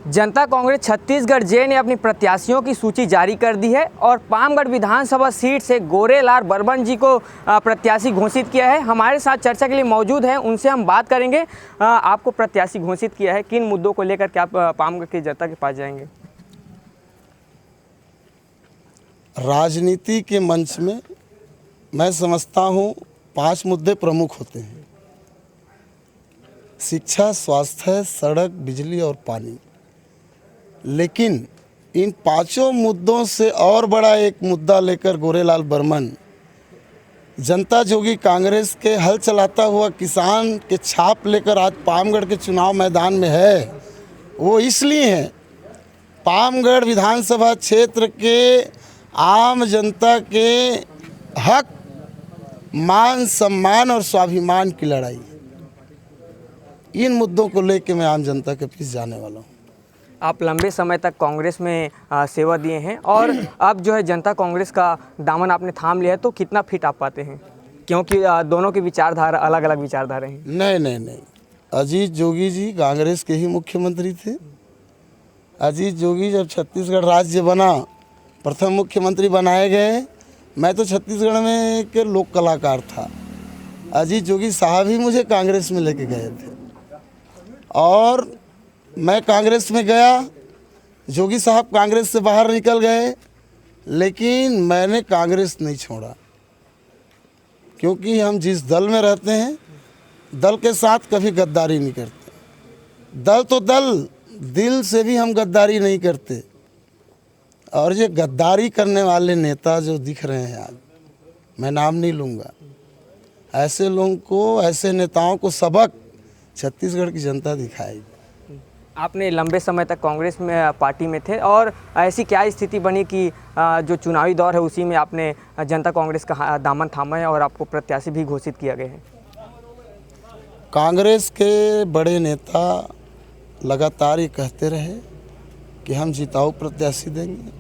जनता कांग्रेस छत्तीसगढ़ जे ने अपनी प्रत्याशियों की सूची जारी कर दी है और पामगढ़ विधानसभा सीट से गोरेलाल बर्मन जी को प्रत्याशी घोषित किया है। हमारे साथ चर्चा के लिए मौजूद हैं, उनसे हम बात करेंगे। आपको प्रत्याशी घोषित किया है, किन मुद्दों को लेकर के आप पामगढ़ की जनता के पास जाएंगे? राजनीति के मंच में मैं समझता हूँ 5 मुद्दे प्रमुख होते हैं: शिक्षा, स्वास्थ्य, सड़क, बिजली और पानी। लेकिन इन 5 मुद्दों से और बड़ा एक मुद्दा लेकर गोरेलाल बर्मन जनता जोगी कांग्रेस के हल चलाता हुआ किसान के छाप लेकर आज पामगढ़ के चुनाव मैदान में है। वो इसलिए है, पामगढ़ विधानसभा क्षेत्र के आम जनता के हक, मान सम्मान और स्वाभिमान की लड़ाई। इन मुद्दों को लेकर मैं आम जनता के बीच जाने वाला हूँ। आप लंबे समय तक कांग्रेस में सेवा दिए हैं और अब जो है जनता कांग्रेस का दामन आपने थाम लिया है, तो कितना फिट आप पाते हैं? क्योंकि दोनों की विचारधारा अलग अलग विचारधारा हैं। नहीं, अजीत जोगी जी कांग्रेस के ही मुख्यमंत्री थे। अजीत जोगी जब छत्तीसगढ़ राज्य बना, प्रथम मुख्यमंत्री बनाए गए। मैं तो छत्तीसगढ़ में एक लोक कलाकार था। अजीत जोगी साहब ही मुझे कांग्रेस में लेके गए थे और मैं कांग्रेस में गया। जोगी साहब कांग्रेस से बाहर निकल गए, लेकिन मैंने कांग्रेस नहीं छोड़ा, क्योंकि हम जिस दल में रहते हैं, दल के साथ कभी गद्दारी नहीं करते। दल तो दल, दिल से भी हम गद्दारी नहीं करते। और ये गद्दारी करने वाले नेता जो दिख रहे हैं आज, मैं नाम नहीं लूँगा, ऐसे लोगों को, ऐसे नेताओं को सबक छत्तीसगढ़ की जनता दिखाएगी। आपने लंबे समय तक कांग्रेस में पार्टी में थे और ऐसी क्या स्थिति बनी कि जो चुनावी दौर है उसी में आपने जनता कांग्रेस का दामन थामा है और आपको प्रत्याशी भी घोषित किया गया है? कांग्रेस के बड़े नेता लगातार ये कहते रहे कि हम जिताऊ प्रत्याशी देंगे,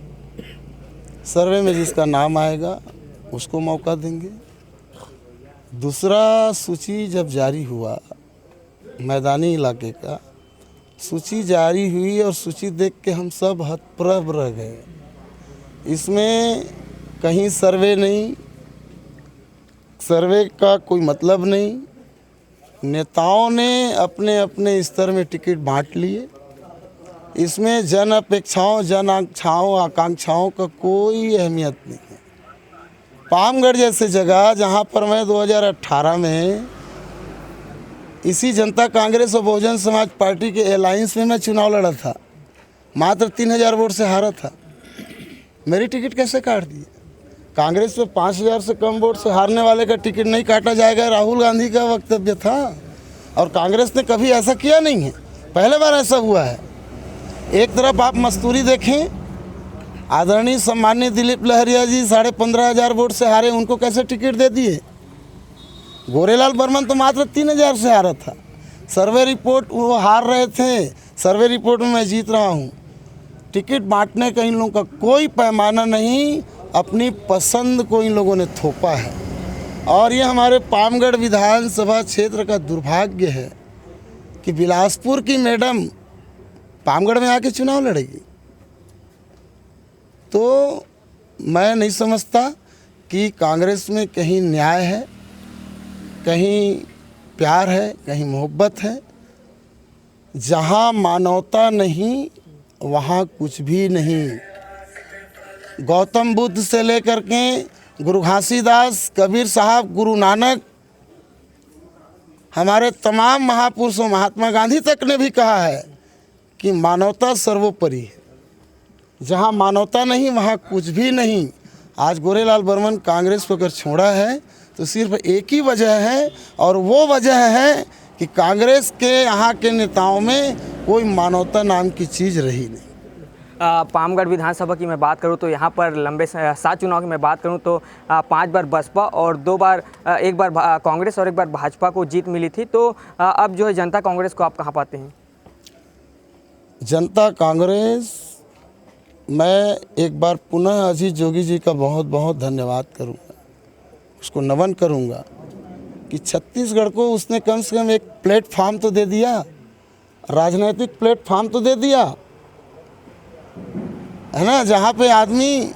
सर्वे में जिसका नाम आएगा उसको मौका देंगे। दूसरा, सूची जब जारी हुआ मैदानी इलाके का, सूची जारी हुई और सूची देख के हम सब हतप्रभ रह गए। इसमें कहीं सर्वे नहीं, सर्वे का कोई मतलब नहीं। नेताओं ने अपने अपने स्तर में टिकट बांट लिए। इसमें जन अपेक्षाओं, जन आकांक्षाओं का कोई अहमियत नहीं है। पामगढ़ जैसे जगह जहां पर मैं 2018 में इसी जनता कांग्रेस और बहुजन समाज पार्टी के अलायंस में मैं चुनाव लड़ा था, मात्र 3000 वोट से हारा था। मेरी टिकट कैसे काट दिए? कांग्रेस में 5000 से कम वोट से हारने वाले का टिकट नहीं काटा जाएगा, राहुल गांधी का वक्तव्य था। और कांग्रेस ने कभी ऐसा किया नहीं है, पहले बार ऐसा हुआ है। एक तरफ आप मस्तूरी देखें, आदरणीय सम्माननीय दिलीप लहरिया जी 15,500 वोट से हारे, उनको कैसे टिकट दे दिए? गोरेलाल बर्मन तो मात्र 3000 से हारा था। सर्वे रिपोर्ट वो हार रहे थे, सर्वे रिपोर्ट में मैं जीत रहा हूँ। टिकट बांटने का इन लोगों का कोई पैमाना नहीं, अपनी पसंद को इन लोगों ने थोपा है। और ये हमारे पामगढ़ विधानसभा क्षेत्र का दुर्भाग्य है कि बिलासपुर की मैडम पामगढ़ में आके चुनाव लड़ेगी। तो मैं नहीं समझता कि कांग्रेस में कहीं न्याय है, कहीं प्यार है, कहीं मोहब्बत है। जहाँ मानवता नहीं वहाँ कुछ भी नहीं। गौतम बुद्ध से लेकर के गुरु घासीदास, कबीर साहब, गुरु नानक, हमारे तमाम महापुरुषों, महात्मा गांधी तक ने भी कहा है कि मानवता सर्वोपरि है। जहाँ मानवता नहीं वहाँ कुछ भी नहीं। आज गोरेलाल बर्मन कांग्रेस को अगर छोड़ा है तो सिर्फ एक ही वजह है, और वो वजह है कि कांग्रेस के यहाँ के नेताओं में कोई मानवता नाम की चीज़ रही नहीं। पामगढ़ विधानसभा की मैं बात करूं तो यहाँ पर लंबे 7 चुनाव की मैं बात करूं तो 5 बार बसपा और 2 बार, एक बार कांग्रेस और एक बार भाजपा को जीत मिली थी। तो अब जो है जनता कांग्रेस को आप कहाँ पाते हैं? जनता कांग्रेस, मैं एक बार पुनः अजीत जोगी जी का बहुत बहुत धन्यवाद करूँगा, उसको नमन करूँगा कि छत्तीसगढ़ को उसने कम से कम एक प्लेटफार्म तो दे दिया, राजनीतिक प्लेटफार्म तो दे दिया। है ना, जहाँ पे आदमी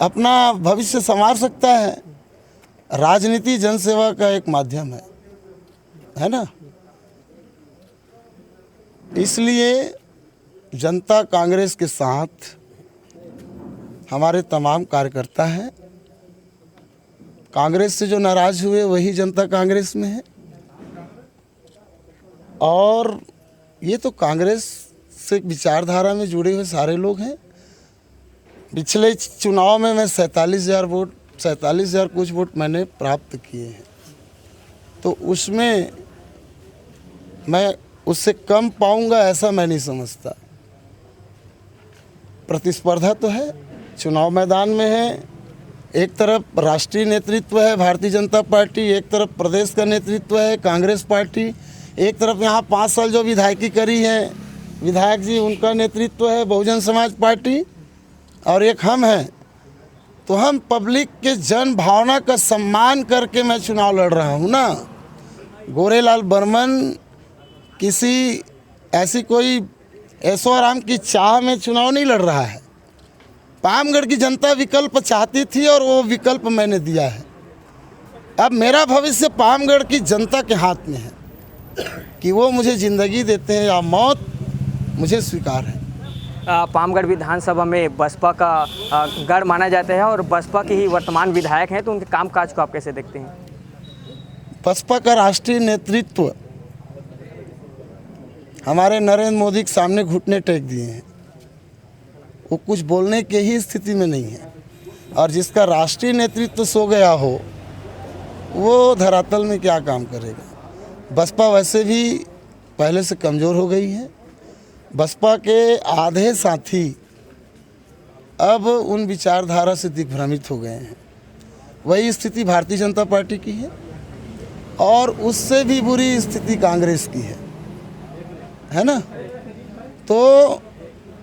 अपना भविष्य संवार सकता है। राजनीति जनसेवा का एक माध्यम है ना। इसलिए जनता कांग्रेस के साथ हमारे तमाम कार्यकर्ता हैं। कांग्रेस से जो नाराज हुए वही जनता कांग्रेस में है, और ये तो कांग्रेस से विचारधारा में जुड़े हुए सारे लोग हैं। पिछले चुनाव में मैं 47,000 कुछ वोट मैंने प्राप्त किए हैं, तो उसमें मैं उससे कम पाऊंगा ऐसा मैं नहीं समझता। प्रतिस्पर्धा तो है, चुनाव मैदान में है। एक तरफ राष्ट्रीय नेतृत्व है भारतीय जनता पार्टी, एक तरफ प्रदेश का नेतृत्व है कांग्रेस पार्टी, एक तरफ यहाँ 5 साल जो विधायकी करी है विधायक जी उनका नेतृत्व है बहुजन समाज पार्टी, और एक हम हैं। तो हम पब्लिक के जन भावना का सम्मान करके मैं चुनाव लड़ रहा हूँ ना। गोरेलाल बर्मन किसी ऐसी कोई ऐशो आराम की चाह में चुनाव नहीं लड़ रहा है। पामगढ़ की जनता विकल्प चाहती थी और वो विकल्प मैंने दिया है। अब मेरा भविष्य पामगढ़ की जनता के हाथ में है कि वो मुझे ज़िंदगी देते हैं या मौत, मुझे स्वीकार है। पामगढ़ विधानसभा में बसपा का गढ़ माना जाता है और बसपा के ही वर्तमान विधायक हैं, तो उनके कामकाज को आप कैसे देखते हैं? बसपा का राष्ट्रीय नेतृत्व हमारे नरेंद्र मोदी के सामने घुटने टेक दिए हैं। वो कुछ बोलने की ही स्थिति में नहीं है, और जिसका राष्ट्रीय नेतृत्व सो गया हो वो धरातल में क्या काम करेगा। बसपा वैसे भी पहले से कमज़ोर हो गई है। बसपा के आधे साथी अब उन विचारधारा से दिग्भ्रमित हो गए हैं। वही स्थिति भारतीय जनता पार्टी की है, और उससे भी बुरी स्थिति कांग्रेस की है ना। तो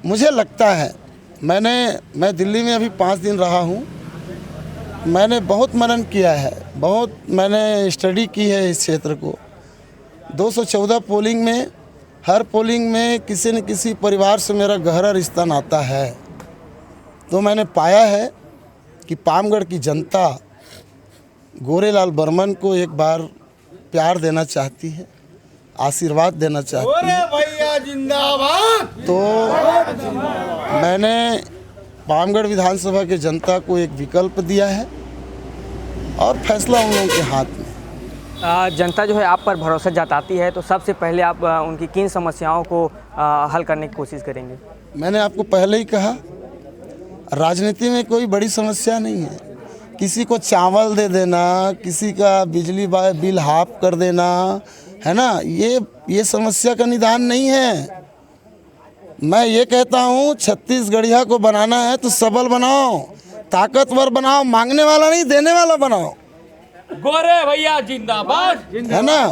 मुझे लगता है, मैं दिल्ली में अभी 5 दिन रहा हूँ। मैंने बहुत मनन किया है, बहुत मैंने स्टडी की है इस क्षेत्र को। 214 पोलिंग में, हर पोलिंग में किसी न किसी परिवार से मेरा गहरा रिश्ता नाता है। तो मैंने पाया है कि पामगढ़ की जनता गोरेलाल बर्मन को एक बार प्यार देना चाहती है, आशीर्वाद देना चाहती है। भैया जिंदाबाद। तो मैंने पामगढ़ विधानसभा के जनता को एक विकल्प दिया है, और फैसला उन लोगों के हाथ में। जनता जो है आप पर भरोसा जताती है, तो सबसे पहले आप उनकी किन समस्याओं को हल करने की कोशिश करेंगे? मैंने आपको पहले ही कहा, राजनीति में कोई बड़ी समस्या नहीं है। किसी को चावल दे देना, किसी का बिजली बिल हाफ कर देना, है ना, ये समस्या का निदान नहीं है। मैं ये कहता हूँ, छत्तीसगढ़िया को बनाना है तो सबल बनाओ, ताकतवर बनाओ, मांगने वाला नहीं देने वाला बनाओ। गोरे भैया जिंदाबाद। है ना।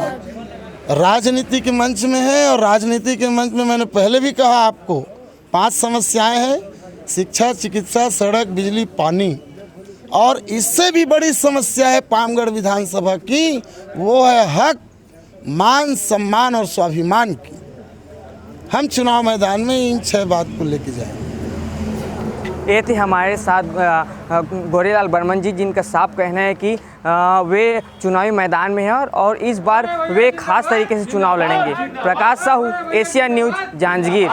राजनीति के मंच में है, और राजनीति के मंच में मैंने पहले भी कहा आपको 5 समस्याएं हैं: शिक्षा, चिकित्सा, सड़क, बिजली, पानी। और इससे भी बड़ी समस्या है पामगढ़ विधानसभा की, वो है हक, मान, सम्मान और स्वाभिमान की। हम चुनाव मैदान में इन 6 बात को लेके जाएंगे। ये थे हमारे साथ गोरेलाल बर्मन जी, जिनका साफ कहना है कि वे चुनावी मैदान में हैं और इस बार वे खास तरीके से चुनाव लड़ेंगे। Prakash Sahu, Asia news, Janjgir.